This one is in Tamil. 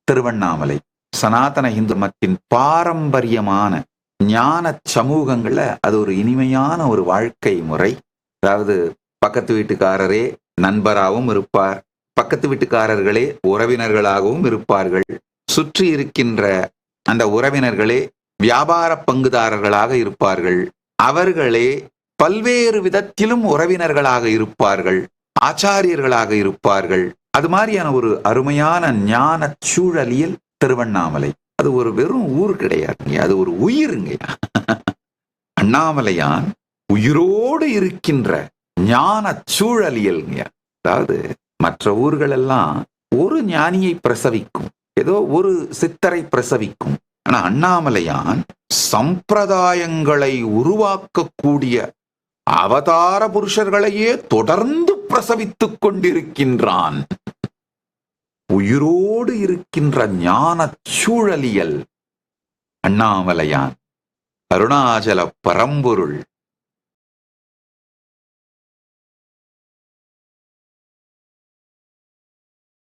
திருவண்ணாமலை சனாதன இந்து மத்தின் பாரம்பரியமான ஞான சமூகங்கள்ல அது ஒரு இனிமையான ஒரு வாழ்க்கை முறை. அதாவது பக்கத்து வீட்டுக்காரரே நண்பராகவும் இருப்பார், பக்கத்து வீட்டுக்காரர்களே உறவினர்களாகவும் இருப்பார்கள், சுற்றி இருக்கின்ற அந்த உறவினர்களே வியாபார பங்குதாரர்களாக இருப்பார்கள், அவர்களே பல்வேறு விதத்திலும் உறவினர்களாக இருப்பார்கள், ஆச்சாரியர்களாக இருப்பார்கள். அது மாதிரியான ஒரு அருமையான ஞான சூழலியல் திருவண்ணாமலை. அது ஒரு வெறும் ஊர் கிடையாதுங்க, அது ஒரு உயிருங்க. அண்ணாமலையான் உயிரோடு இருக்கின்ற ஞான சூழலியல்ங்க. அதாவது மற்ற ஊர்கள் எல்லாம் ஒரு ஞானியை பிரசவிக்கும், ஏதோ ஒரு சித்தரை பிரசவிக்கும். ஆனா அண்ணாமலையான் சம்பிரதாயங்களை உருவாக்கக்கூடிய அவதார புருஷர்களையே தொடர்ந்து பிரசவித்துக் கொண்டிருக்கின்றான். உயிரோடு இருக்கின்ற ஞான சூழலியல் அண்ணாமலையான். அருணாச்சல பரம்பொருள்